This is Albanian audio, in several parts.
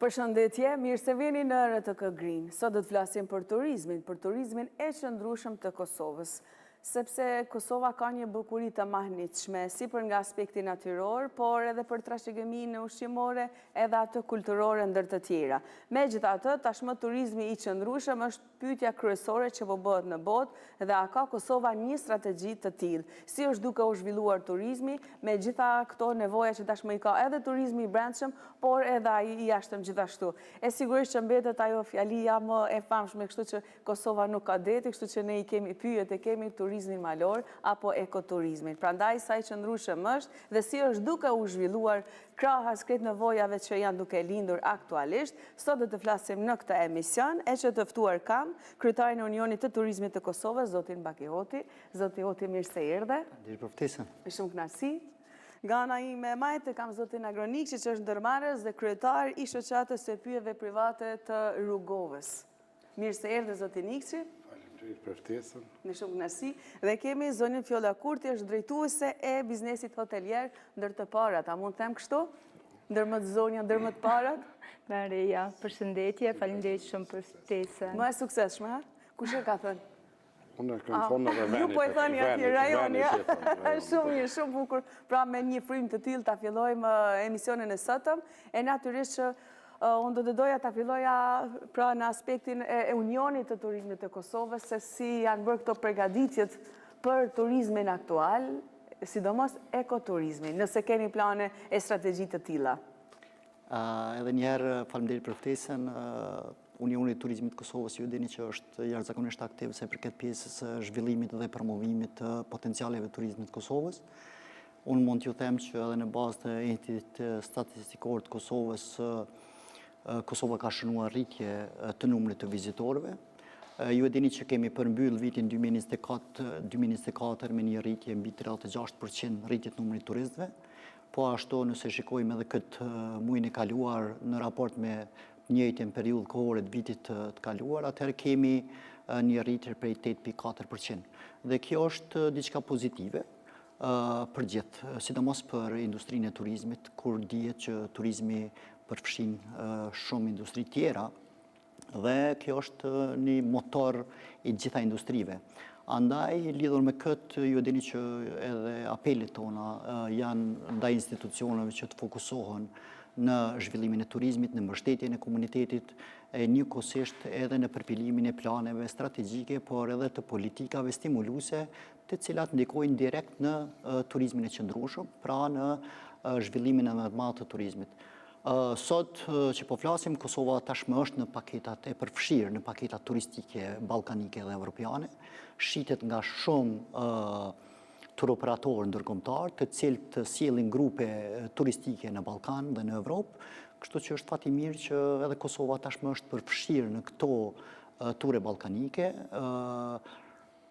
Përshëndetje, mirë se vini në RTK Green. Sot do të flasim për turizmin e qëndrueshëm të Kosovës. Sepse Kosova ka një bukuri të mahnitshme, si për nga aspekti natyror, por edhe për trashëgiminë ushqimore edhe atë kulturore ndër të tjera. Megjithatë, tashmë turizmi i qëndrueshëm është pyetja kryesore që po bëhet në botë dhe a ka Kosova një strategji të tillë? Si është duke u zhvilluar turizmi me gjitha këto nevoja që tashmë i ka edhe turizmi i brendshëm, por edhe ai i jashtëm gjithashtu. E sigurisht që mbetet ajo fjalia më e famshme, kështu që Kosova nuk ka deti, kështu që ne i kemi pyet e kemi turizmin malor apo ekoturizmin. Prandaj sa i qëndrueshëm është dhe si është duke u zhvilluar krahas këtyre nevojave që janë duke lindur aktualisht. Sot do të flasim në këtë emision e që të ftuar kam kryetarin e Unionit të Turizmit të Kosovës, zotin Baki Hoti. Zoti Hoti, mirë se erdhe. Faleminderit për ftesën. Me shumë kënaqësi. Nga ana ime e majtë kam zotin Agronikçi, që është ndërmarrës dhe kryetar i shoqatës së pyjeve private të Rrugovës. Mirë se erdhe zoti Nikçi. Për ftesën. Me shumë kënaqësi. Dhe kemi zonjën Fjolla Kurti, është drejtuese e biznesit hotelier ndër të parat. A mund të them kështu? Ndërmjet zonja, ndërmjet parat? Maria, përshëndetje, faleminderit shumë për ftesën. Më e suksesshme, ha? Kush e ka thënë? Unë kam thonë edhe Ju po e thoni aty rajoni. Shumë mirë, shumë bukur. Pra me një frymë të tillë ta fillojmë emisionin e sotëm. E natyrisht që unë do të doja ta filloja pra në aspektin e Unionit të Turizmit të Kosovës, se si janë bërë këto përgatitjet për turizmin aktual, sidomos ekoturizmin, nëse keni plane e strategji të tilla. Edhe njëherë faleminderit për ftesën. Unioni i Turizmit të Kosovës, ju dini që është jashtëzakonisht aktiv se përket pjesës së zhvillimit dhe promovimit të potencialeve të turizmit të Kosovës. Unë mund t'ju them që edhe në bazë të Institutit Statistikor të Kosovës, Kosova ka shënuar rritje të numrit të vizitorëve. Ju e dini që kemi përmbyll vitin 2024 me një rritje mbi 36% rritje të numrit turistëve. Po ashtu nëse shikojmë edhe këtë muajin e kaluar në raport me njëjtën periudhë kohore të vitit të kaluar, atëherë kemi një rritje prej 8.4%. Dhe kjo është diçka pozitive për gjithë, sidomos për industrinë e turizmit, kur dihet që turizmi përfshin shumë industri tjera dhe kjo është një motor i gjitha industrive. Andaj, lidhur me këtë, ju e dini që edhe apelet tona janë ndaj institucioneve që të fokusohen në zhvillimin e turizmit, në mbështetjen e komunitetit, njëkohësisht edhe në përpilimin e planeve strategjike, por edhe të politikave stimuluese, të cilat ndikojnë direkt në turizmin e qëndrueshëm, pra në zhvillimin e më të madh të turizmit. Sot që po flasim, Kosova tashmë është në paketat e përfshirë, në paketat turistike ballkanike dhe evropiane, shitet nga shumë turoperatorë ndërkombëtar, të cilët sjellin grupe turistike në Ballkan dhe në Evropë, kështu që është fat i mirë që edhe Kosova tashmë është përfshirë në këto ture ballkanike,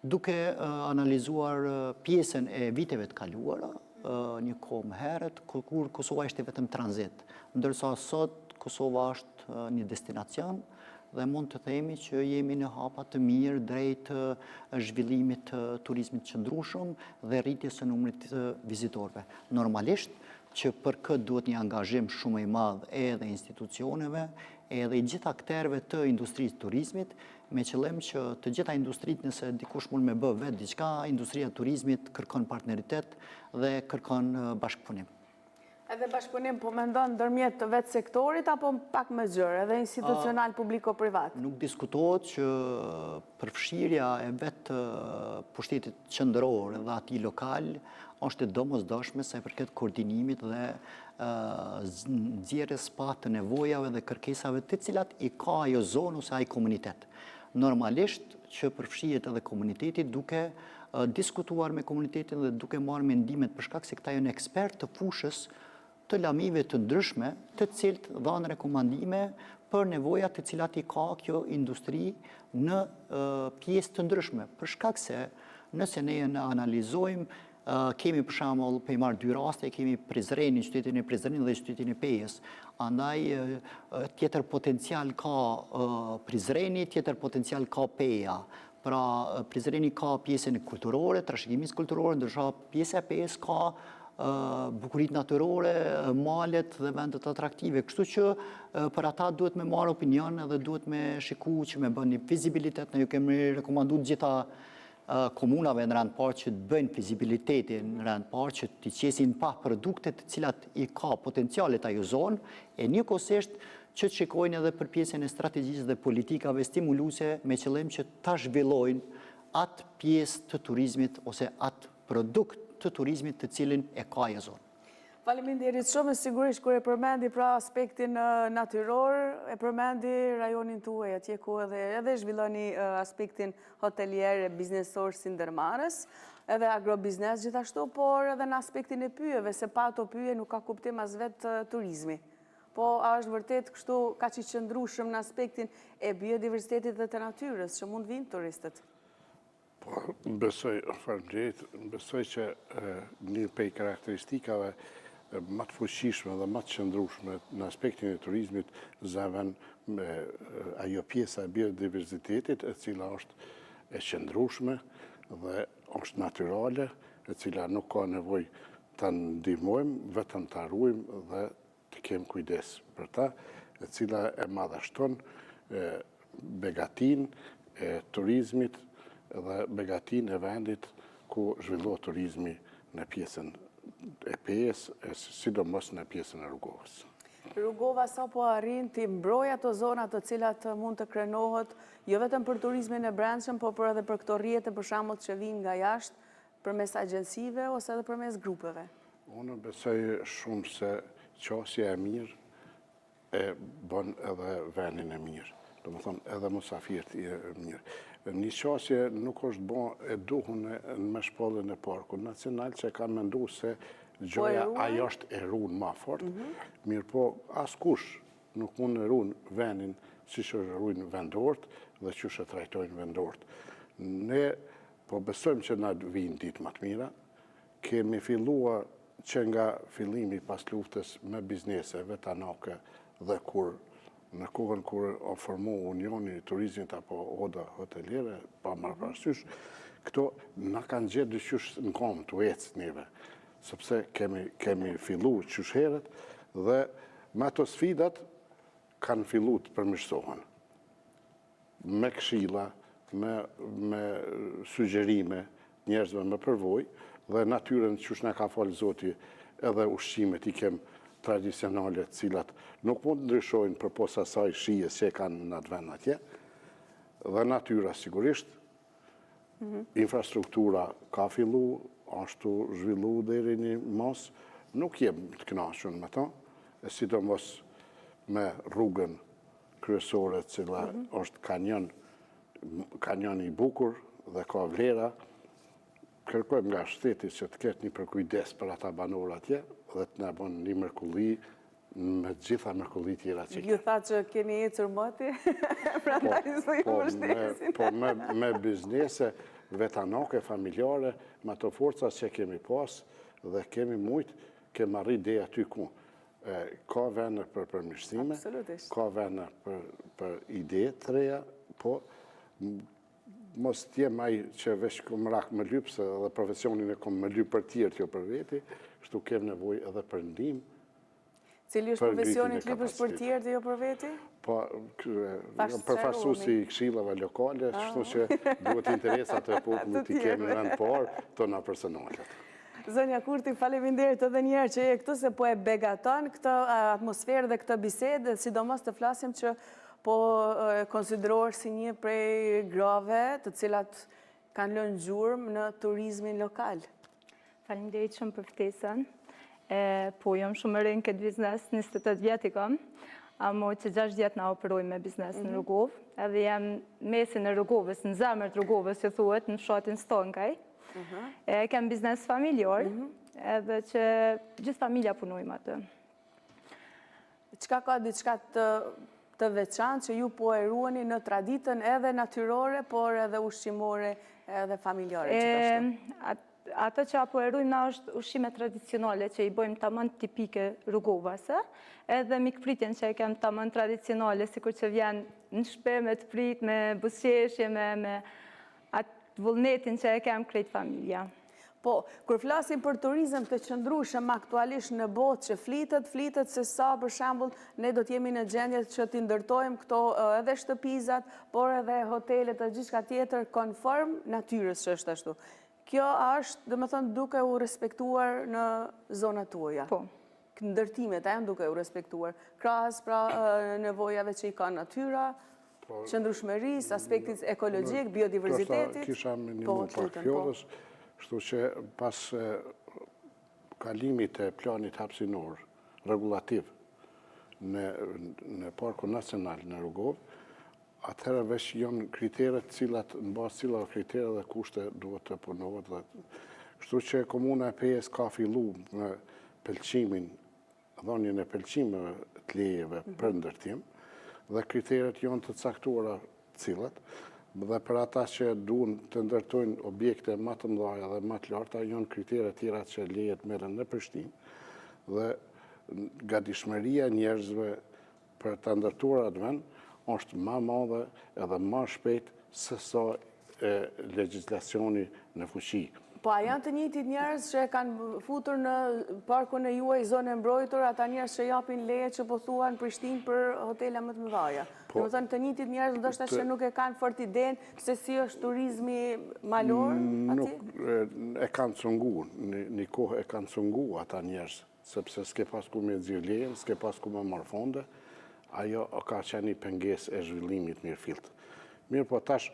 duke analizuar pjesën e viteve të kaluara, një kohë më herët, kur Kosova ishte vetëm tranzit, ndërsa sot Kosova është një destinacion dhe mund të themi që jemi në hapa të mirë drejt zhvillimit të turizmit qëndrueshëm dhe rritjes së numrit të vizitorëve. Normalisht që për këtë duhet një angazhim shumë i madh edhe institucioneve, edhe i gjitha akterëve të industrisë turizmit, me qëllim që të gjitha industritë, nëse dikush mund me bë vetë diçka, industria e turizmit kërkon partneritet dhe kërkon bashkëpunim. Edhe bashkëpunim po mendon ndërmjet të vetë sektorit apo pak më zgjer, edhe institucional publiko-privat? Nuk diskutohet që përfshirja e vetë pushtetit qendror dhe atij lokal është e domosdoshme sa i përket koordinimit dhe nxjerrjes pa të nevojave dhe kërkesave të cilat i ka ajo zonë ose ai komunitet. Normalisht që përfshihet edhe komuniteti duke diskutuar me komunitetin dhe duke marrë mendimet për shkak se këta janë ekspertë të fushës të lamive të ndryshme, të cilët dhanë rekomandime për nevojat të cilat i ka kjo industri në pjesë të ndryshme. Për shkak se nëse ne analizojmë, kemi për shembull, për i marrë dy raste, kemi Prizrenin, qytetin e Prizrenit dhe qytetin e Pejës. Andaj tjetër potencial ka Prizreni, tjetër potencial ka Peja. Pra Prizreni ka pjesën kulturore, trashëgimisë kulturore, ndërsa pjesa e Pejës ka bukurit natyrore, malet dhe vendet atraktive. Kështu që për ata duhet me marrë opinion edhe duhet me shiku që me bën një vizibilitet. Ne ju kemi rekomandu gjitha komunave në rend parë që të bëjnë vizibilitetin në rend parë, që të qesin pa produktet cilat i ka potencialet ajo zonë, e njëkohësisht që të shikojnë edhe për pjesën e strategjisë dhe politikave stimuluse me qëllim që ta zhvillojnë atë pjesë të turizmit ose atë produkt të turizmit të cilin e ka ajo zonë. Faleminderit shumë, sigurisht kur e përmendi pra aspektin natyror, e përmendi rajonin tuaj, atje ku edhe zhvilloni aspektin hotelier e biznesor si ndërmarrës, edhe agrobiznes gjithashtu, por edhe në aspektin e pyjeve, se pa ato pyje nuk ka kuptim as vetë turizmi. Po a është vërtet kështu ka që qëndrushëm në aspektin e biodiversitetit dhe të natyrës, që mund vinë turistët? Po, besoj që një prej karakteristikave më të fuqishme dhe më të qëndrueshme në aspektin e turizmit zëven ajo pjesa e biodiversitetit e cila është e qëndrueshme dhe është natyrale, e cila nuk ka nevojë ta ndihmojmë, vetëm ta ruajmë dhe të kemi kujdes për ta, e cila e madhështon begatin e turizmit dhe begatin e vendit ku zhvillohet turizmi në pjesën e Pejës, sidomos në pjesën e Rrugovës. Rrugova sa po arrin të mbroj ato zona të cilat mund të krenohet, jo vetëm për turizmin e brendshëm, por edhe për këto rrjete për shembull që vijnë nga jashtë, përmes agjensive ose edhe përmes grupeve. Unë besoj shumë se qasja e mirë e bën edhe vendin e mirë. Domethënë edhe musafirët e mirë. Një qasje nuk është bën e duhur në shpallën e parkut nacional që ka menduar se gjoja ajo është e runë ma fort, mirë po askush nuk mund e runë vendin si që runë vendorët dhe që që trajtojnë vendorët. Ne po besojmë që na vinë ditë më të mira, kemi filluar që nga fillimi pas luftës me bizneseve tanake dhe kur në kohën kur o formu Unioni i Turizmit apo Oda Hoteliere, pa marrë parasysh, këto na kanë gjetë dyqysh në kom të ecë neve, sepse kemi fillu qysh herët dhe me ato sfidat kanë fillu të përmirësohen. Me këshilla, me sugjerime, njerëzve me përvoj, dhe natyren qysh na ka falë Zoti edhe ushqimet i kem tradicionale cilat nuk mund të ndryshojnë për posa saj shijes që kanë në atë vend atje, dhe natyra sigurisht, infrastruktura ka fillu, ashtu zhvillu deri një mos, nuk jem të kënaqur me ta, e sidomos me rrugën kryesore cila është kanjon i bukur dhe ka vlera, kërkojmë nga shteti që të ketë një përkujdes për ata banorë atje dhe të na bën një mrekulli me gjitha mrekullit tjera që Ju tha që keni ecur moti, prandaj s'u ju mbështesin. Po me biznese vetanake, familjare, me ato forca që kemi pas dhe kemi mujt, kemi arrit deri aty ku ka vende për përmirësime, ka vende për ide të reja, po mos t'jem ai që veç kom rak më lyp, se edhe profesionin e kom më lyp për tjerë jo për veti, kështu kem nevojë edhe për ndihmë. Cili është profesioni të lypësh për tjerë dhe jo për veti? Po, përfaqësuesi i këshillave lokale, kështu që duhet interesat e popullit t'i kemi në rend parë, tona personale. Zonja Kurti, faleminderit edhe njerë që e këtu se po e begaton këtë atmosferë dhe këtë bisedë, sidomos të flasim që po konsiderohet si një prej grave të cilat kanë lënë gjurmë në turizmin lokal. Faleminderit shumë për ftesën. Po, jam shumë e rinë këtë biznes, 28 vjetë i kam, amo që 6 vjetë na operoj me biznes në Rrugovë, edhe jam mesin e Rrugovës, në zemër të Rrugovës, që thuhet, në fshatin Stonkaj. Kem biznes familjar, edhe që gjithë familja punojmë atë. Qka ka diçka të veçantë që ju po e ruani në traditën edhe natyrore, por edhe ushqimore edhe familjare gjithashtu? Ato që apo e ruajmë na është ushqime tradicionale që i bëjmë tamam tipike rrugovase, edhe mikpritjen që e kem tamam tradicionale, sikur që vjen në shtëpi me të prit, me buzëqeshje, me atë vullnetin që e kem krejt familja. Po, kur flasim për turizëm të qëndrueshëm aktualisht në botë që flitet se sa për shembull ne do të jemi në gjendje që t'i ndërtojmë këto edhe shtëpizat, por edhe hotelet e gjithçka tjetër konform natyrës që është ashtu. Kjo është, domethënë, duke u respektuar në zonat tuaja. Po. Ndërtimet janë duke u respektuar, krahas pra nevojave që i ka natyra, qëndrueshmërisë, aspektit ekologjik, biodiversitetit. Kisha minimu pak fjodës, kështu që pas kalimit e planit hapësinor regulativ në Parkun Nacional në Rugov, atëherë veç janë kriteret cilat, në bazë cila kriteret dhe kushte duhet të punohet. Kështu që Komuna e Pejës ka fillu në pëlqimin, dhënien e pëlqimeve të lejeve për ndërtim, dhe kriteret janë të caktuara cilat, dhe për ata që duhen të ndërtojnë objekte më të mëdha dhe më të larta, janë kritere tjera që lejet merren në Prishtinë, dhe gatishmëria e njerëzve për të ndërtuar atë vend është më e madhe edhe më shpejt se sa legjislacioni në fuqi. Po a janë të njëjtit njerëz që kanë futur në parkun e juaj zonë mbrojtur, ata njerëz që japin leje që po thuan Prishtinë për hotele më të mëdha? Domethënë të njëjtit njerëz ndoshta që nuk e kanë fort idenë se si është turizmi malor aty? Nuk e kanë cungu, një kohë e kanë cungu ata njerëz, sepse s'ke pas ku me nxjerr lejen, s'ke pas ku me marr fonde, ajo ka qenë një pengesë e zhvillimit mirëfillt. Mirë, po tash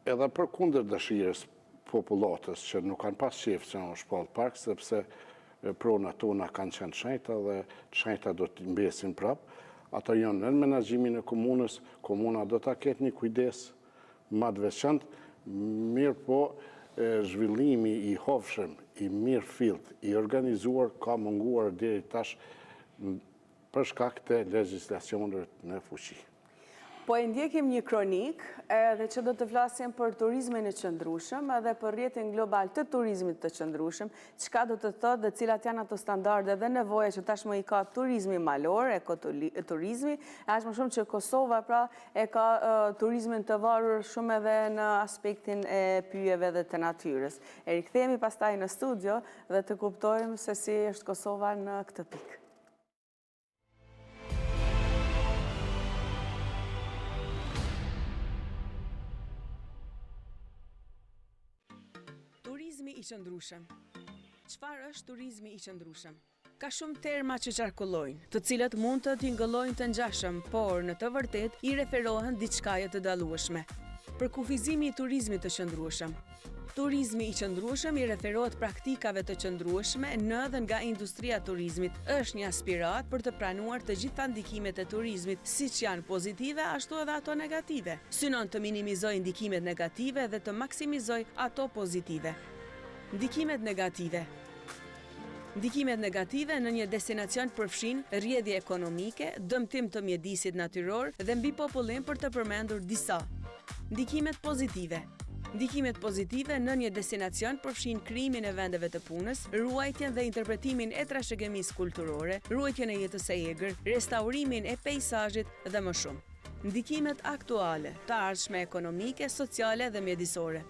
edhe përkundër dëshirës popullatës që nuk kanë pas qefë që në shpallë park, sepse pronat tona kanë qenë shenjta dhe shenjta do të mbesin prapë. Ata janë në menaxhimin e komunës, komuna do ta ketë një kujdes më të veçantë, mirë po zhvillimi i hofshëm, i mirëfillt, i organizuar ka munguar deri tash për shkak të legjislacioneve në fuqi. Po e ndjekim një kronik edhe që do të flasim për turizmin e qëndrueshëm edhe për rrjetin global të turizmit të qëndrueshëm, çka do të thotë dhe cilat janë ato standarde dhe nevoja që tashmë i ka turizmi malor, ekoturizmi, aq më shumë që Kosova pra e ka turizmin të varur shumë edhe në aspektin e pyjeve dhe të natyrës. E rikthehemi pastaj në studio dhe të kuptojmë se si është Kosova në këtë pikë. Turizmi i qëndrueshëm. Çfarë është turizmi i qëndrueshëm? Ka shumë terma që qarkullojnë, të cilët mund të tingëllojnë të ngjashëm, por në të vërtetë i referohen diçkaje të dallueshme. Përkufizimi i turizmit të qëndrueshëm. Turizmi i qëndrueshëm i referohet praktikave të qëndrueshme në dhe nga industria e turizmit. Është një aspirat për të pranuar të gjitha ndikimet e turizmit, siç janë pozitive ashtu edhe ato negative. Synon të minimizojë ndikimet negative dhe të maksimizojë ato pozitive. Ndikimet negative. Ndikimet negative në një destinacion përfshin rrjedhje ekonomike, dëmtim të mjedisit natyror dhe mbi popullim për të përmendur disa. Ndikimet pozitive. Ndikimet pozitive në një destinacion përfshin krijimin e vendeve të punës, ruajtjen dhe interpretimin e trashëgimisë kulturore, ruajtjen e jetës së egër, restaurimin e peizazhit dhe më shumë. Ndikimet aktuale, të ardhshme ekonomike, sociale dhe mjedisore.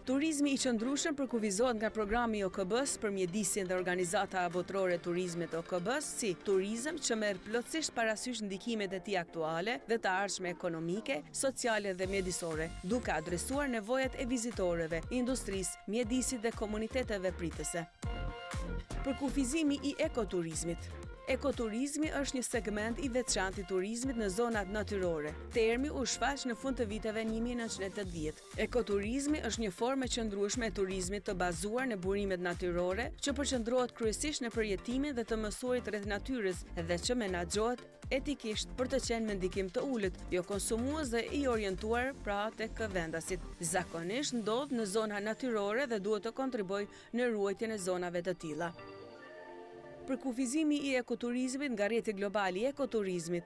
Turizmi i qëndrueshëm përkufizohet nga programi i OKB-s për mjedisin dhe organizata botërore e turizmit OKB-s si turizëm që merr plotësisht parasysh ndikimet e tij aktuale dhe të ardhshme ekonomike, sociale dhe mjedisore, duke adresuar nevojat e vizitorëve, industrisë, mjedisit dhe komuniteteve pritëse. Përkufizimi i ekoturizmit. Ekoturizmi është një segment i veçantë i turizmit në zonat natyrore. Termi u shfaq në fund të viteve 1980. Ekoturizmi është një formë e qëndrueshme e turizmit të bazuar në burimet natyrore, që përqendrohet kryesisht në përjetimin dhe të mësuarit rreth natyrës dhe që menaxhohet etikisht për të qenë me ndikim të ulët, jo konsumues dhe i orientuar pra tek vendasit. Zakonisht ndodh në zona natyrore dhe duhet të kontribojë në ruajtjen e zonave të tilla. Përkufizimi i ekoturizmit nga rrjeti global i ekoturizmit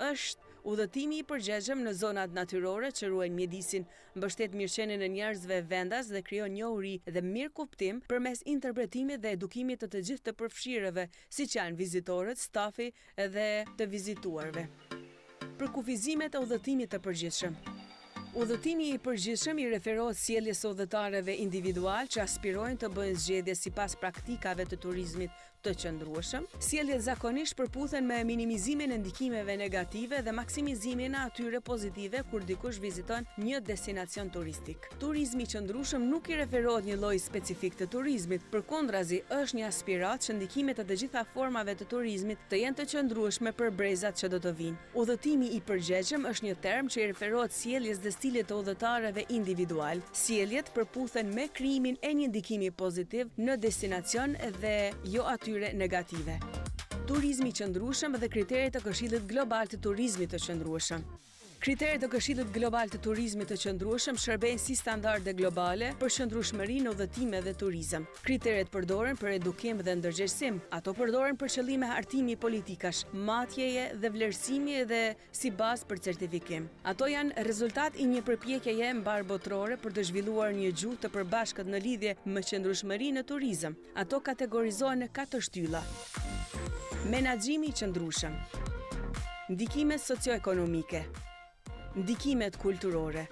është udhëtimi i përgjithshëm në zonat natyrore që ruajnë mjedisin, mbështet mirëqenien e njerëzve vendas dhe krijon njohuri dhe mirë kuptim përmes interpretimit dhe edukimit të gjithë të përfshirëve, siç janë vizitorët, stafi dhe të vizituarve. Përkufizimet e udhëtimit të përgjithshëm. Udhëtimi i përgjithshëm i referohet sjelljes së udhëtarëve individual që aspirojnë të bëjnë zgjedhje sipas praktikave të turizmit të qëndrueshëm. Sjelljet zakonisht përputhen me minimizimin e ndikimeve negative dhe maksimizimin e atyre pozitive kur dikush viziton një destinacion turistik. Turizmi i qëndrueshëm nuk i referohet një lloj specifik të turizmit, përkundrazi është një aspirat që ndikimet e të gjitha formave të turizmit të jenë të qëndrueshme për brezat që do të vinë. Udhëtimi i përgjegjshëm është një term që i referohet sjelljes dhe stilit të udhëtarëve individual. Sjelljet përputhen me krijimin e një ndikimi pozitiv në destinacion dhe jo atyre negative. Turizmi i qëndrueshëm dhe kriteret e Këshillit Global të Turizmit të Qëndrueshëm. Kriteret e Këshillit Global të Turizmit të Qëndrueshëm shërbejnë si standarde globale për qëndrueshmërinë në udhëtime dhe turizëm. Kriteret përdoren për edukim dhe ndërgjegjësim. Ato përdoren për qëllime hartimi politikash, matjeje dhe vlerësimi dhe si bazë për certifikim. Ato janë rezultat i një përpjekjeje mbarbotrore për të zhvilluar një gjuhë të përbashkët në lidhje me qëndrueshmërinë në turizëm. Ato kategorizohen në 4 shtylla. Menaxhimi i qëndrueshëm, ndikimet socio-ekonomike, ndikimet kulturore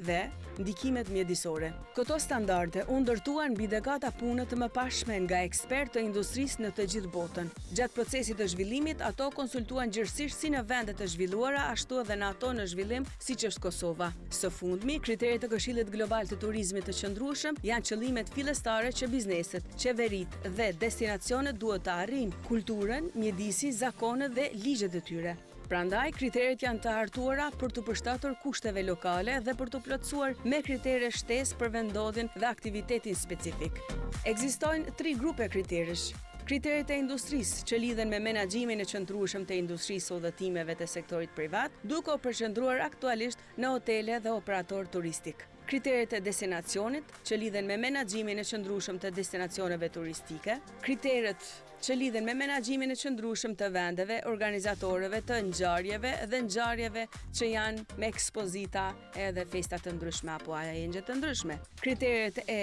dhe ndikimet mjedisore. Këto standarde u ndërtuan mbi dekada punë të mëparshme nga ekspertë të industrisë në të gjithë botën. Gjatë procesit të zhvillimit, ato konsultuan gjithësisht si në vendet të zhvilluara, ashtu edhe në ato në zhvillim, siç është Kosova. Së fundmi, kriteret e Këshillit Global të Turizmit të Qëndrueshëm janë qëllimet fillestare që bizneset, qeveritë dhe destinacionet duhet të arrijnë: kulturën, mjedisi, zakonet dhe ligjet e tyre. Prandaj, kriteret janë të hartuara për të përshtatur kushteve lokale dhe për të plotësuar me kritere shtesë për vendodhjen dhe aktivitetin specifik. Ekzistojnë 3 grupe kriteresh. Kriteret e industrisë që lidhen me menaxhimin e qëndrueshëm të industrisë udhëtimeve të sektorit privat, duke u përqendruar aktualisht në hotele dhe operator turistik. Kriteret e destinacionit që lidhen me menaxhimin e qëndrueshëm të destinacioneve turistike, kriteret që lidhen me menaxhimin e qëndrueshëm të vendeve, organizatorëve të ngjarjeve dhe ngjarjeve që janë me ekspozita edhe festa të ndryshme apo agjendet të ndryshme. Kriteret e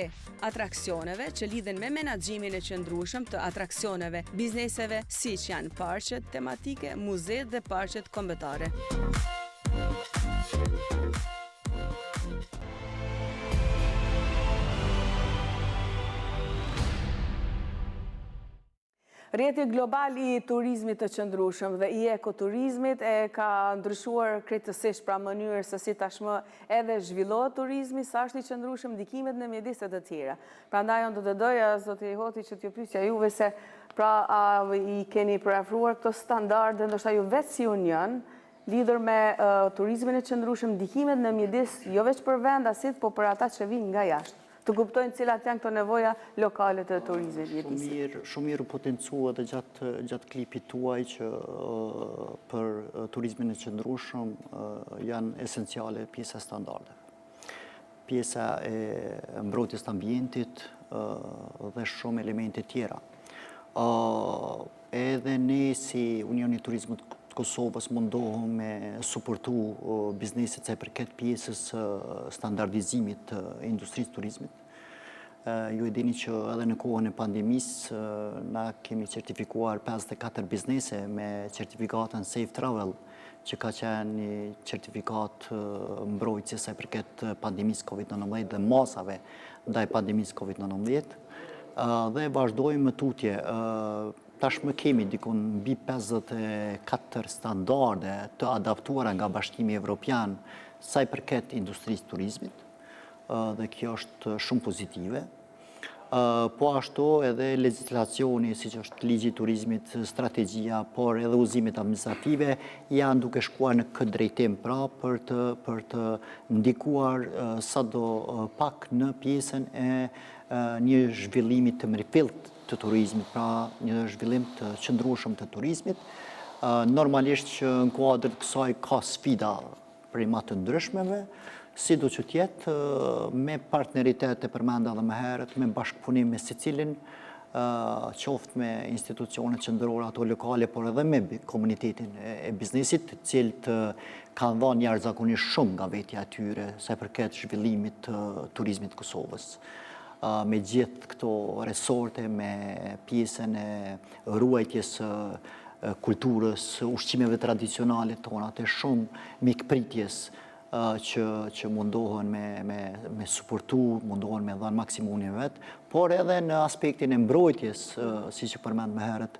atraksioneve që lidhen me menaxhimin e qëndrueshëm të atraksioneve, bizneseve siç janë parqet tematike, muzeet dhe parqet kombëtare. Rrjeti global i turizmit të qëndrueshëm dhe i ekoturizmit e ka ndryshuar krejtësisht pra mënyrë se si tashmë edhe zhvillohet turizmi, sa është i qëndrueshëm, ndikimet në mjediset e tjera. Prandaj unë do të doja, zoti Hoti, që t'ju pyesja juve se pra i keni përafruar këto standarde, ndoshta ju vetë si union, lidhur me turizmin e qëndrueshëm, ndikimet në mjedis, jo vetëm për vendasit, po për ata që vinë nga jashtë, të kuptojnë cilat janë këto nevoja lokale të turizmit mjedisit. Shumë mirë u potencua dhe gjatë klipit tuaj që për turizmin e qëndrueshëm janë esenciale pjesa standardeve. Pjesa e mbrojtjes të ambientit dhe shumë elemente tjera. Edhe ne si Unioni i Turizmit të Kosovës mundohëm me suportu bizneset sa i përket pjesës standardizimit të industrisë turizmit. Ju e dini që edhe në kohën e pandemisë na kemi certifikuar 54 biznese me certifikatën Safe Travel, që ka qenë një certifikat mbrojtëse sa i përket pandemisë COVID-19 dhe masave ndaj pandemisë COVID-19. Dhe vazhdojmë më tutje. Tashmë kemi dikun mbi 54 standarde të adaptuara nga Bashkimi Evropian sa i përket industrisë turizmit, dhe kjo është shumë pozitive. Po ashtu edhe legislacioni, si që është ligji i turizmit, strategjia, por edhe udhëzimet administrative janë duke shkuar në këtë drejtim, pra për të ndikuar sado pak në pjesën e një zhvillimi të mirëfillt të turizmit, pra një zhvillim të qëndrueshëm të turizmit. Normalisht që në kuadër të kësaj ka sfida prej më të ndryshmeve, si do që tjetë me partneritet e përmenda dhe më herët, me bashkëpunim me secilin, qoftë me institucionet qendrore ato lokale, por edhe me komunitetin e biznesit, cilët kanë dhënë jashtëzakonisht shumë nga vetja e tyre sa i përket zhvillimit të turizmit të Kosovës. Me gjithë këto resorte, me pjesën e ruajtjes kulturës, ushqimeve tradicionale tona, të shumë mikpritjes që mundohen me suportu, mundohen me dhanë maksimumin vetë, por edhe në aspektin e mbrojtjes, si që përmend më herët,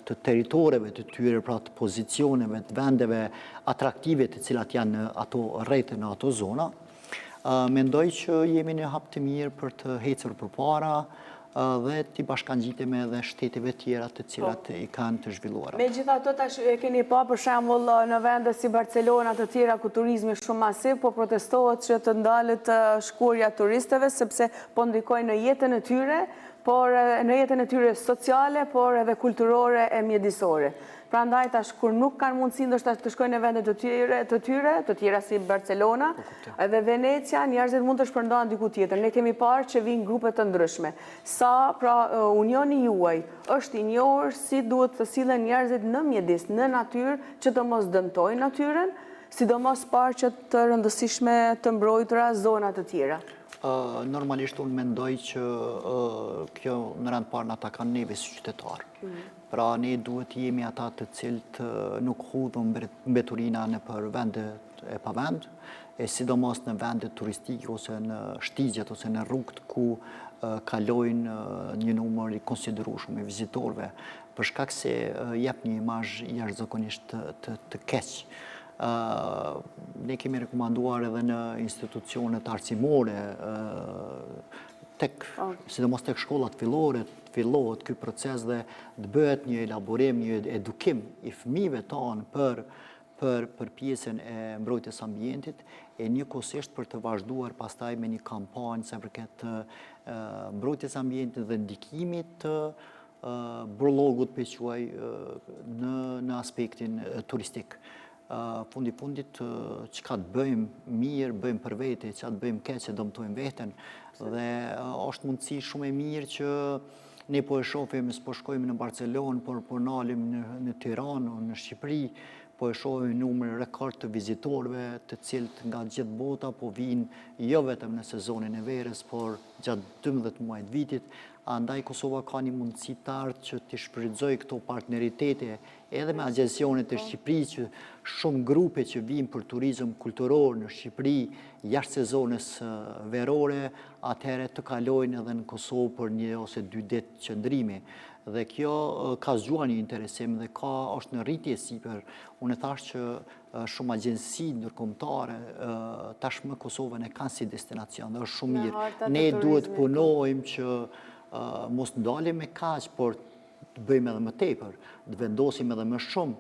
të territoreve të tyre, pra të pozicioneve, të vendeve atraktive të cilat janë në ato rrethë, në ato zona. Mendoj që jemi në hap të mirë për të ecur përpara, dhe t'i bashkangjitemi edhe shteteve tjera të cilat i kanë të zhvilluara. Megjithatë, tash e keni pa për shembull në vende si Barcelona të tjera ku turizmi është shumë masiv, po protestohet që të ndalet shkurja turistëve sepse po ndikojnë në jetën e tyre, por në jetën e tyre sociale, por edhe kulturore e mjedisore. Prandaj tash kur nuk kanë mundësi ndoshta të shkojnë në vende të tjera si Barcelona, edhe Venecia, njerëzit mund të shpërndahen diku tjetër. Ne kemi parë që vinë grupe të ndryshme. Sa pra unioni juaj është i njohur si duhet të sillen njerëzit në mjedis, në natyrë, që të mos dëmtojnë natyrën, sidomos parë që të rëndësishme të mbrojtura zonat të tjera. Normalisht unë mendoj që kjo në rand parë në ata kanë neve si qytetarë. Pra ne duhet jemi ata të cilët nuk hudhëm mbeturina në për vendet e pa vend, e sidomos në vendet turistike ose në shtigjet ose në rrugët ku kalojnë një numër i konsiderueshëm i vizitorëve, për shkak se jep një imazh jashtëzakonisht të keq. Ne kemi rekomanduar edhe në institucionet arsimore, sidomos tek shkollat fillore, fillohet ky proces dhe të bëhet një elaborim, një edukim i fëmijëve tanë për pjesën e mbrojtjes ambientit, e njëkohësisht për të vazhduar pastaj me një kampanjë sa përket mbrojtjes ambientit dhe ndikimit të burllogut për quaj në aspektin turistik. Fundi fundit, çka të bëjmë mirë, bëjmë për vete, çka të bëjmë keq, e dëmtojmë veten. Dhe është mundësi shumë e mirë që ne po e shohim, s'po shkojmë në Barcelonë, por po nalim në Tiranë, në Shqipëri, po e shohim numër rekord të vizitorëve, të cilët nga gjithë bota po vinë jo vetëm në sezonin e verës, por gjatë 12 muajt vitit. Andaj Kosova ka një mundësi të ardhë që të shfrytëzojë këto partneritete edhe me agjencionet e Shqipërisë, që shumë grupe që vinë për turizëm kulturor në Shqipëri jashtë sezonës verore, atëherë të kalojnë edhe në Kosovë për 1 ose 2 ditë qëndrimi. Dhe kjo ka zgjuar një interesim dhe është në rritje sipër. Unë thash që shumë agjenci ndërkombëtare tashmë Kosovën e kanë si destinacion dhe është shumë mirë. Ne duhet punojmë që mos ndalim me kaq, por të bëjmë edhe më tepër, të vendosim edhe më shumë,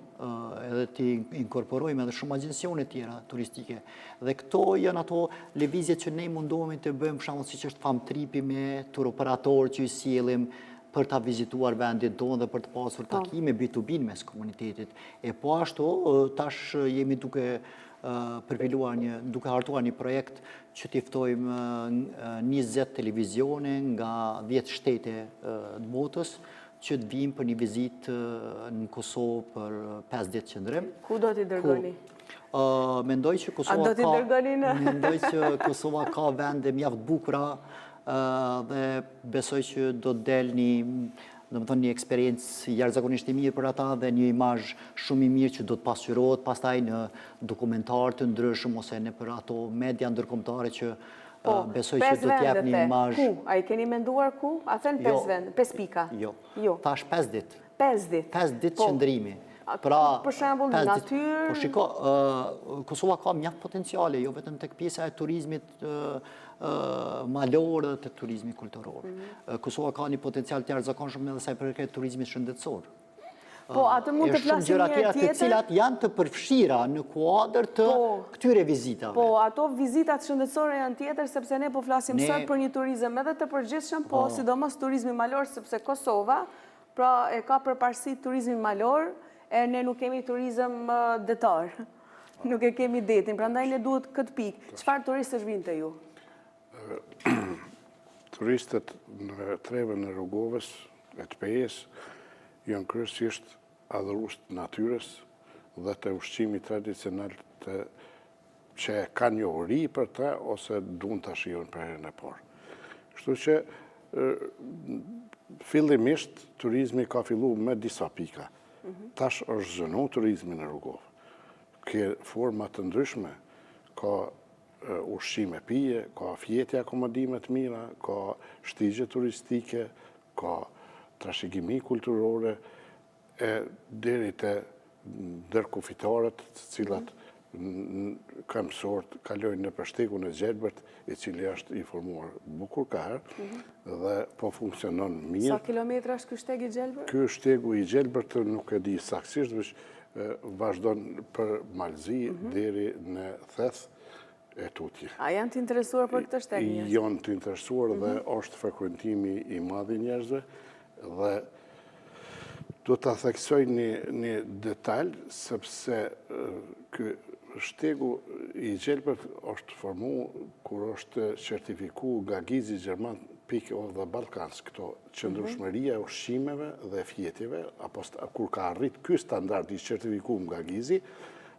edhe të inkorporojmë edhe shumë agjencione tjera turistike. Dhe këto janë ato lëvizjet që ne mundohemi të bëjmë, për shembull siç është famtripi me turoperator që i sjellim për ta vizituar vendin tonë dhe për të pasur takime B2B mes komunitetit. E po ashtu, tash jemi duke hartuar një projekt që t'i ftojmë 20 televizione nga 10 shtete të botës, që të vijmë për një vizitë në Kosovë për 5 ditë qëndrim. Ku do t'i dërgoni? Mendoj që Kosova ka vende mjaft bukura dhe besoj që do të del një eksperiencë jashtëzakonisht e mirë për ata dhe një imazh shumë i mirë që do të pasqyrohet pastaj në dokumentar të ndryshëm ose në për ato media ndërkombëtare që besoj që do të jap një imazh. Ku? A i keni menduar ku? A thënë 5 vende, 5 pika? Jo. Thash 5 ditë. 5 ditë? 5 ditë qëndrimi. Për shembull natyrë. Po shiko, Kosova ka mjaft potenciale, jo vetëm tek pjesa e turizmit malor dhe të turizmit kulturor. Kosova ka një potencial të jashtëzakonshëm edhe sa i përket turizmit shëndetësor. Po, atë mund të flasim një tjetër. Të cilat janë të përfshira në kuadër të këtyre vizitave. Po, ato vizitat shëndetësore janë tjetër, sepse ne po flasim sot për një turizëm edhe të përgjithshëm, po sidomos turizmi malor, sepse Kosova pra e ka përparësi turizmi malor, e ne nuk kemi turizëm detar. Nuk e kemi detin, prandaj ne duhet këtë pikë. Çfarë turistësh vinë te ju? Turistët në trevën e Rrogovës, e të Pejës, janë kryesisht adhurues të natyrës dhe të ushqimit tradicional që kanë njohuri për të ose duan ta shijojnë për herën e parë. Kështu që fillimisht turizmi ka filluar me disa pika. Tash është zhënuar turizmi në Rrogovë. Ka forma të ndryshme, ka ushqime pije, ka fjetje akomodime të mira, ka shtigje turistike, ka trashëgimi kulturore, deri te ndërkufitarët, të cilat këmbësorët kalojnë në shtegun e Gjelbërt, i cili është i formuar bukur ka herë, dhe po funksionon mirë. Sa kilometra është ky shteg i Gjelbërt? Ky shtegu i Gjelbërt nuk e di saktësisht, veç vazhdon për Malzi deri në Theth e tutje. A janë të interesuar për këtë shteg njerëz? Janë të interesuar dhe është frekuentimi i madh i njerëzve dhe do ta theksoj një detaj sepse ky shtegu i Gjelbërt është formuar kur është certifikuar nga Gizi Gjerman Peak of the Balkans, këto qëndrueshmëria e ushqimeve dhe fjetjeve, apo kur ka arrit ky standard i certifikuar nga Gizi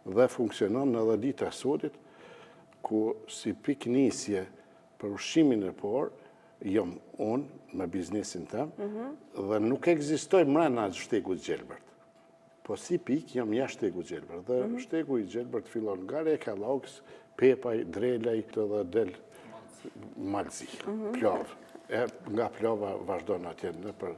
dhe funksionon edhe ditë e sodit, ku si piknisje për ushqimin e por, jam unë me biznesin tem, dhe nuk ekzistoj mrena shtegut Gjelbërt. Po si pik, jam jashtë shtegut Gjelbërt. Dhe shtegu i Gjelbërt fillon nga Reka, Laukës, Pepaj, Drelaj, dhe del Malzi, Plovë. Nga Plova vazhdon atje në për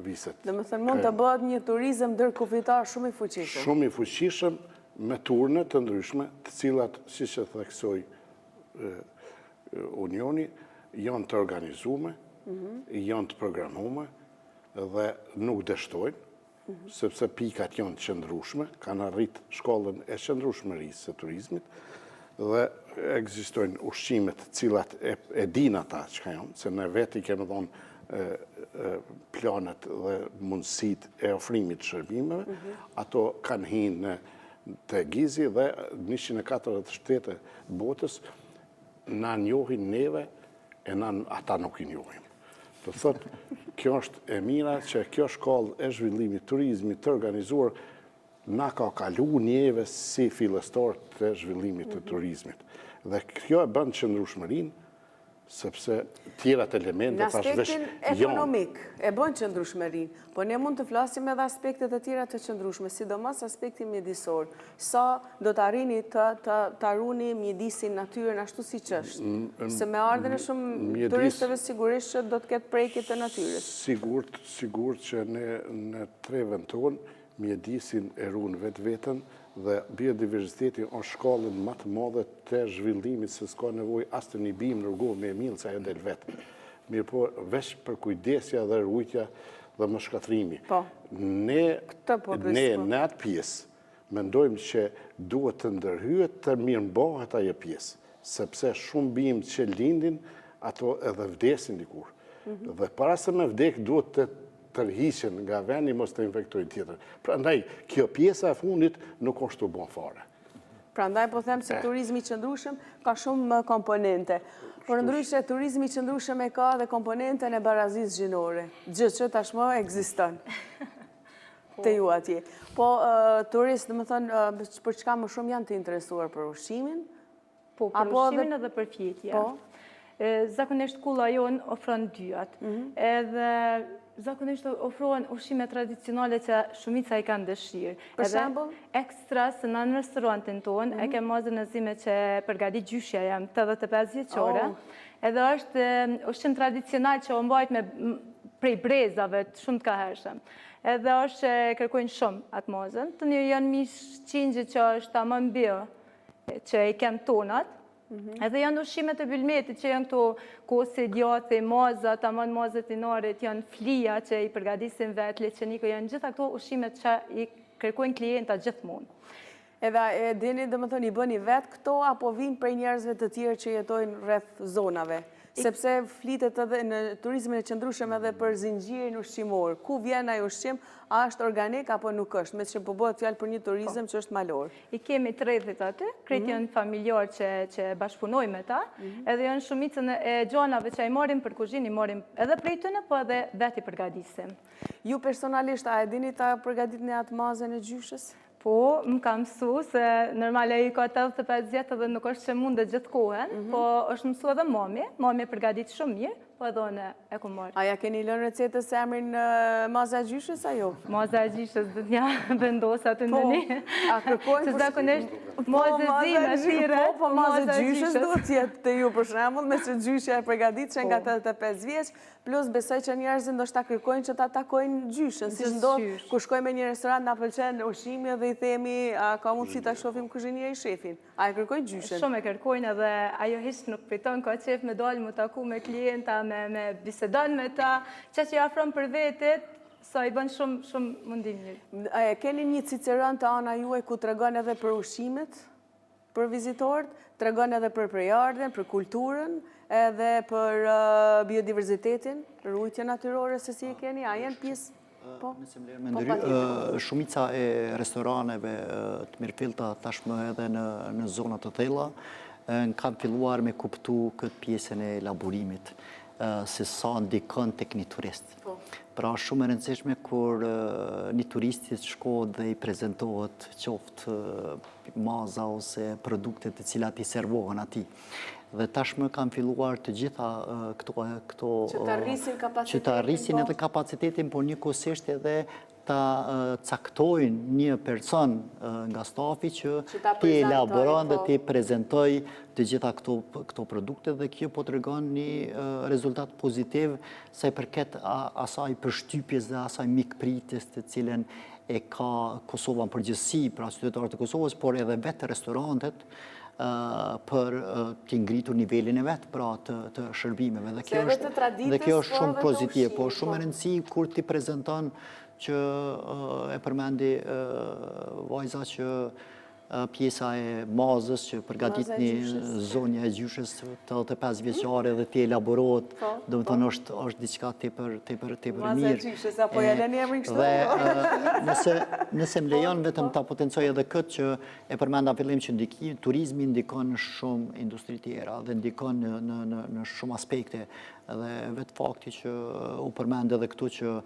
viset. Dhe më thënë, mund të bëhet një turizëm ndërkufitar shumë i fuqishëm. Shumë i fuqishëm, me turne të ndryshme, të cilat, si që theksoj Unioni, janë të organizume, janë të programume dhe nuk dështojnë, sepse pikat janë të qëndrueshme, kanë arrit shkollën e qëndrueshmërisë së turizmit dhe ekzistojnë ushqimet të cilat e din ata çka janë, se ne vetë i kemi dhënë planet dhe mundësit e ofrimit të shërbimeve, ato kanë hinë të Gizi dhe 140 shtete botës na njohin neve e ata nuk i njohin. Të thotë, kjo është e mira që kjo shkollë e zhvillimit turizmit të organizuar na ka kalu njeve si fillestar të zhvillimit të turizmit. Dhe kjo e bën qëndrueshmërinë, sepse tjerat elemente në aspektin ekonomik e bën qëndrueshmërinë, po ne mund të flasim edhe aspektet e tjera të qëndrueshme, sidomos aspekti mjedisor. Sa do të arrini të arruni mjedisin natyrën ashtu siç është? Se me ardhen e shumë turistëve sigurisht që do të ketë prekje të natyrës. Sigurt që ne në trevën tonë mjedisin e runë vetë-vetën dhe biodiversiteti është shkallën më të madhe të zhvillimit, se s'ka nevojë as të një bimë nërgohë me milë sa e del vetë. Mirë po, veç për kujdesja dhe rujtja dhe më shkatrimi. Ne në atë pjesë mendojmë që duhet të ndërhyet të mirëmbahet ajo pjesë, sepse shumë bimë që lindin, ato edhe vdesin dikur. Dhe para se me vdek duhet të tërhiqen nga vendi mos të infektojnë tjetër. Prandaj, kjo pjesa e fundit nuk është të bon fare. Prandaj po them se turizmi i qëndrueshëm ka shumë komponente. Por ndryshe turizmi i qëndrueshëm e ka dhe komponenten e barazisë gjinore, gjë që tashmë ekziston te ju atje. Po turistë, domethënë, për çka më shumë janë të interesuar për ushqimin? Po, për ushqimin edhe për fjetja. Zakonisht kulla jonë ofron dyat. Edhe zakonisht ofrohen ushqime tradicionale që shumica i kanë dëshirë. Për shembull? Ekstra se në restorantin tonë e kem mazën e zime që përgatit gjyshja jam 85 vjeçore. Edhe është ushqim tradicional që o mbajt prej brezave të shumë të kahershëm. Edhe është që kërkojnë shumë atë mazën. Të një janë mish qingji që është ta më mbio që i kem tonat. Edhe janë ushqimet e bylmetit që janë këto kose, djate, mazat, tamon mazet i narit, janë flija që i përgatisin vetë, leqeniko, janë gjitha këto ushqimet që i kërkojnë klienta gjithmonë. Edhe e dini, domethënë, i bëni vetë këto, apo vinë prej njerëzve të tjerë që jetojnë rreth zonave? Sepse flitet edhe në turizmin e qëndrueshëm edhe për zinxhirin ushqimor. Ku vjen ai ushqim, a është organik apo nuk është, me që po bëhet fjalë për një turizëm që është malor. I kemi 30 aty, kretë janë familjar që bashkëpunojmë me ta, edhe janë shumicën e gjanave që i marim për kuzhinë, i marim edhe prej tëne, po edhe vetë i përgatisim. Ju personalisht, a e dini ta përgatitni atë mazën e gjyshës? Po, më kam mësu se normale i ka 85 vjetë dhe nuk është që mund dhe gjithë kohën, po është mësu edhe mami e përgatit shumë mirë, po edhe e ku marrë. A ja keni lënë recetës se emrin maza e gjyshës, a jo? Maza e gjyshës dhe t'ja vendosa të ndëni. A kërkojnë Se zakonisht maza zime shire. Po, maza e gjyshës duhet jetë të ju për shembull, me që gjyshja e përgatit që nga 85 vjeç, plus besoj që njerëzit ndoshta kërkojnë që ta takojnë gjyshën, si ndodh kur shkojmë në një restorant na pëlqen ushqimi dhe i themi a ka mundësi ta shohim kuzhinier i shefin. A e kërkojnë gjyshën? Shumë e kërkojnë edhe ajo hiç nuk priton ka qef me dalë mu taku me klienta, me bisedon me ta, që i afron për vetit, sa i bën shumë mundim një. Keni një ciceron të ana juaj ku tregon edhe për ushqimet, për vizitorët, tregon edhe për prejardhjen, për kulturën, edhe për biodiversitetin, rrugëtje natyrore, se si e keni, a jenë pjesë? Nëse më lirë me ndëry, shumica e restoraneve të mirëfillta tashmë edhe në zonat të thella, kanë filluar me kuptu këtë pjesën e elaborimit, se sa ndikon tek një turist. Pra shumë e rëndësishme kur një turistit shkohet dhe i prezentohet qoftë maza ose produktet të cilat i servohen atij. Dhe tashmë kanë filluar të gjitha këto që të arrisin kapacitetin. Që të arrisin edhe kapacitetin, por njëkohësisht edhe ta caktojnë një person nga stafi që ti elaboron dhe ti prezentoj të gjitha këto produkte dhe kjo po të tregon një rezultat pozitiv sa i përket asaj përshtypjes dhe asaj mikpritjes të cilën e ka Kosova në përgjithësi, pra qytetarët e Kosovës, por edhe vetë restorantet për të ngritur nivelin e vetë, pra të shërbimeve. Dhe kjo është shumë pozitiv, po shumë e rëndësi kur ti prezenton që e përmendi vajza që pjesa e mazës që përgatit një zonja e gjyshës të 85 vjeqare dhe ti elaborohet, do më thonë është diçka tepër mirë. Maza e gjyshës, apo e lëni emrin kështu? Dhe nëse më lejon vetëm ta potencoj edhe këtë që e përmenda fillim që turizmi ndikon në shumë industri tjera dhe ndikon në shumë aspekte dhe vetë fakti që u përmend edhe këtu që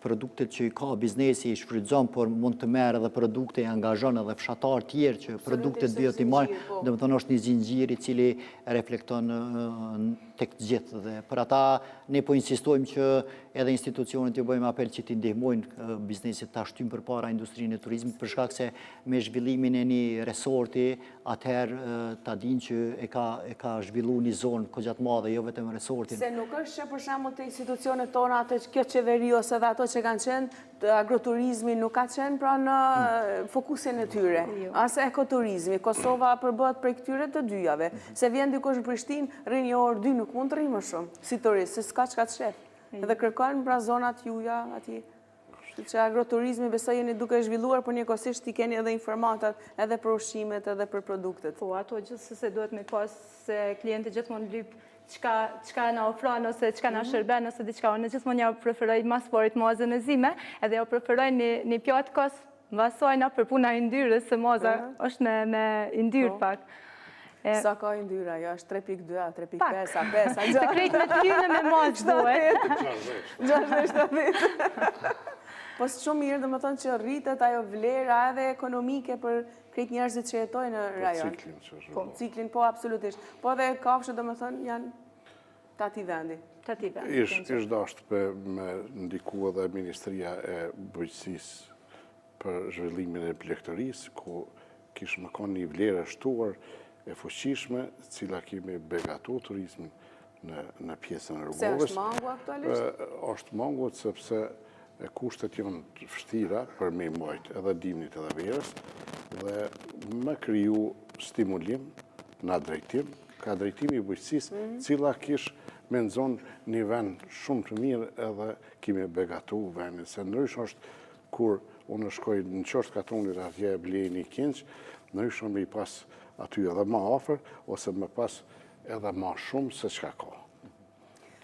produktet që i ka biznesi i shfrytëzon, por mund të merë edhe produkte i angazhon edhe fshatar tjerë që produktet bëjot i marë, dhe më thonë është një zinxhir i cili reflekton tek të gjithë. Dhe për ata ne po insistojmë që edhe institucionet ju bëjmë apel që ti ndihmojnë biznesit ta shtyjnë përpara industrinë e turizmit, për shkak se me zhvillimin e një resorti, atëherë ta dinë që e ka zhvillu një zonë kogjatë madhe, jo vetëm resortin. Se nuk është që për shembull të institucionet tona atë kjo qeveri ose dhe ato që kanë qenë, agroturizmi nuk ka qenë pra në fokusin e tyre, as ekoturizmi. Kosova përbëhet prej këtyre të dyjave. Se vjen dikush në Prishtinë, rrin një orë, 2 nuk mund të rrinë më shumë, si turist, se s'ka çka të shef. Edhe kërkojnë pra zonat juja atje. Që agroturizmi besoj jeni duke zhvilluar, por njëkohësisht i keni edhe informatat edhe për ushqimet edhe për produktet. Po, ato gjithsesi duhet me pas se klienti gjithmonë lyp çka na ofron ose çka na shërben ose diçka. Unë gjithmonë ja preferoj mas parit mazën e zime, edhe ja preferoj një pjatë kos mbasojna për puna e yndyrës, se maza është me yndyrë pak. Sa ka yndyra, jo është 3.2, 3.5, 5, të krejt me t'kynë me mazë duhet. 6-7. Po së shumë mirë dhe më thonë që rritet ajo vlera edhe ekonomike për krejt njerëzit që jetojnë në rajon. Po, ciklin, po, absolutisht. Po dhe kafshët dhe më thonë janë tati vendi. Ishtë dashtë për me ndiku edhe Ministria e Bujqësisë për zhvillimin e plektërisë, ku kishë më konë një vlerë shtuar e fuqishme, cila kemi begatu turizmin në pjesën e rrugovës. Se është mangu aktualisht? Është mangu, sepse kushtet janë të vështira për me mbajt edhe dimnit edhe verës, dhe më kriju stimulim në drejtim, ka drejtimi i bujqësisë, cila kish me nëzon një vend shumë të mirë edhe kemi begatu vendin, se ndrysh është kur unë shkoj në Qoshtë Katrunit atje e blej një kinç, ndrysh është me i pas aty edhe ma afer, ose me pas edhe ma shumë se qka ka.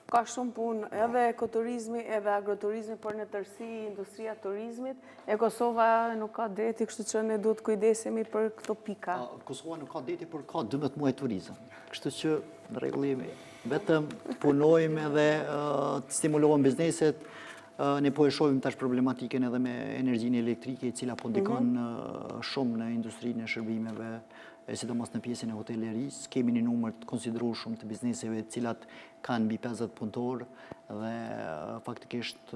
Ka shumë punë edhe ekoturizmi, edhe agroturizmi, por në tërsi industria turizmit. E Kosova nuk ka deti, kështu që ne duhet kujdesemi për këto pika. Kosova nuk ka deti, por ka 12 muaj turizëm. Kështu që në rregullimi, vetëm punojmë edhe të stimulohëm bizneset. Ne po e shohim tash problematiken edhe me energjinë elektrike, e cila po ndikon shumë në industrinë e shërbimeve sidomos në pjesën e hotelerisë. Kemi një numër të konsiderueshëm të bizneseve të cilat kanë mbi 50 punëtorë dhe faktikisht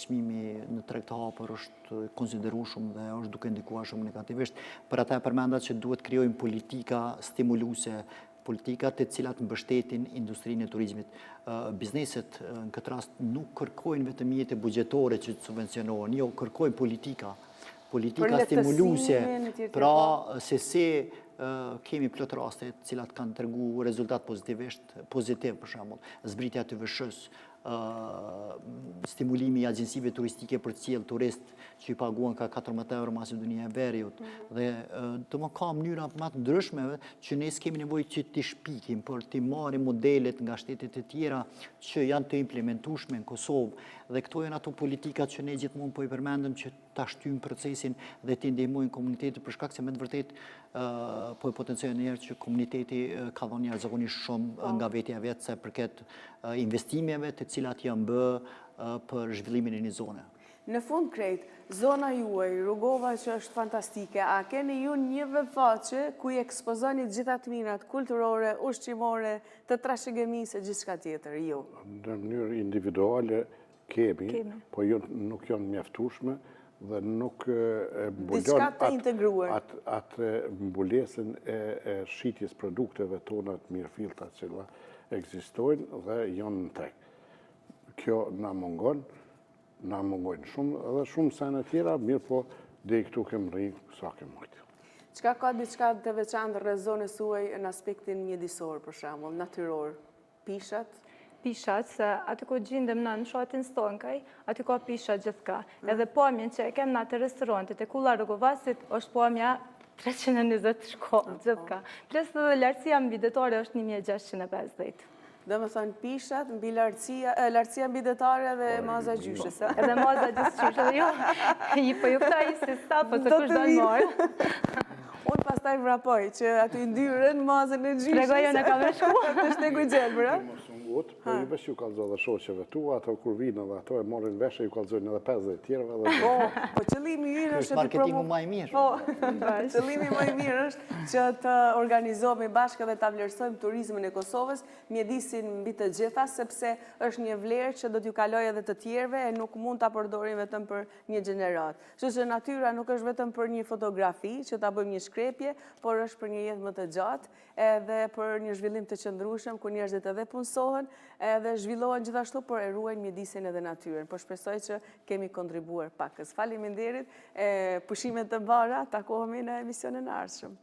çmimi në treg të hapur është konsiderueshëm dhe është duke ndikuar shumë negativisht. Për ata përmendat që duhet krijojmë politika stimuluese, politika të cilat mbështetin industrinë e turizmit. Bizneset në këtë rast nuk kërkojnë vetëm mjete buxhetore që të subvencionohen, jo, kërkojnë politika stimuluese, pra se kemi plot raste të cilat kanë treguar rezultat pozitiv, për shembull, zbritja të TVSH-s, stimulimi i agjensive turistike për të sjellë turist që i paguan ka 14 euro Maqedonia e Veriut. Dhe ka mënyra më të ndryshme që ne s'kemi nevojë që t'i shpikim, por t'i marrim modelet nga shtetet e tjera që janë të implementueshme në Kosovë. Dhe këto janë ato politikat që ne gjithmonë po i përmendëm që ta shtyjmë procesin dhe t'i ndihmojnë komunitetin, për shkak se me të vërtet po e potenciojnë njerë që komuniteti ka dhënë jashtëzakonisht shumë nga vetja vetë se përket investimeve të cilat janë bë për zhvillimin e një zone. Në fund krejt, zona juaj, Rrugova që është fantastike, a keni ju një webfaqe ku i ekspozoni gjitha të mirat kulturore, ushqimore, të trashëgimisë e gjithçka tjetër, ju? Në mënyrë individuale kemi, po nuk janë mjaftueshme dhe nuk mbulon atë mbulesën e shitjes produkteve tona të mirëfillta që ekzistojnë dhe janë në treg. Kjo na mungojnë shumë edhe shumë sene tjera, mirë po dhe i këtu kemë rrinë sa kemë mujtë. Çka ka diçka të veçantë rreth zonës suaj në aspektin mjedisor, për shembull, natyror, pishat? Pishat, se aty ku gjindem në shotin Stonkaj, aty ka pishat gjithka. Edhe pamjen që e kem në atë restorantit e Kulla Rrogovasit, është pamja 320 shkollë gjithka. Plus edhe lartësia mbi detare është 1650. Dhe me thënë pishat, mbi lartësia mbi detare dhe maza gjyshes. Edhe maza gjyshes, dhe jo, po ju këta i si sta, po të kush dalë marë. Unë pastaj vrapoj që aty ndyrën mazën e gjyshes. Tregojo në kamë shku. Të shtegu gjelbëra. Po ju vesh ju kalzo dhe shoqeve tu, ato kur vinë dhe ato e morin veshe, ju kalzojnë edhe 50 tjereve dhe... Po qëllimi ynë është... Marketingu ma i mirë. Po, qëllimi ma i mirë është që të organizohemi bashkë dhe të vlerësojmë turizmin e Kosovës, mjedisin mbi të gjitha, sepse është një vlerë që do t'ju kaloj edhe të tjerve e nuk mund t'a përdorim vetëm për një gjenerat. Që natyra nuk është vetëm për një fotografi, që t'a bëjmë një shkrepje, por është për një jetë më të gjatë, edhe për një zhvillim të qëndrueshëm, ku njerëzit edhe punësohen, edhe zhvillohen gjithashtu, por e ruajnë mjedisin edhe natyrën. Po shpresoj që kemi kontribuar pakës. Faleminderit, pushimet të mbara, takohemi në emisionin e ardhshëm.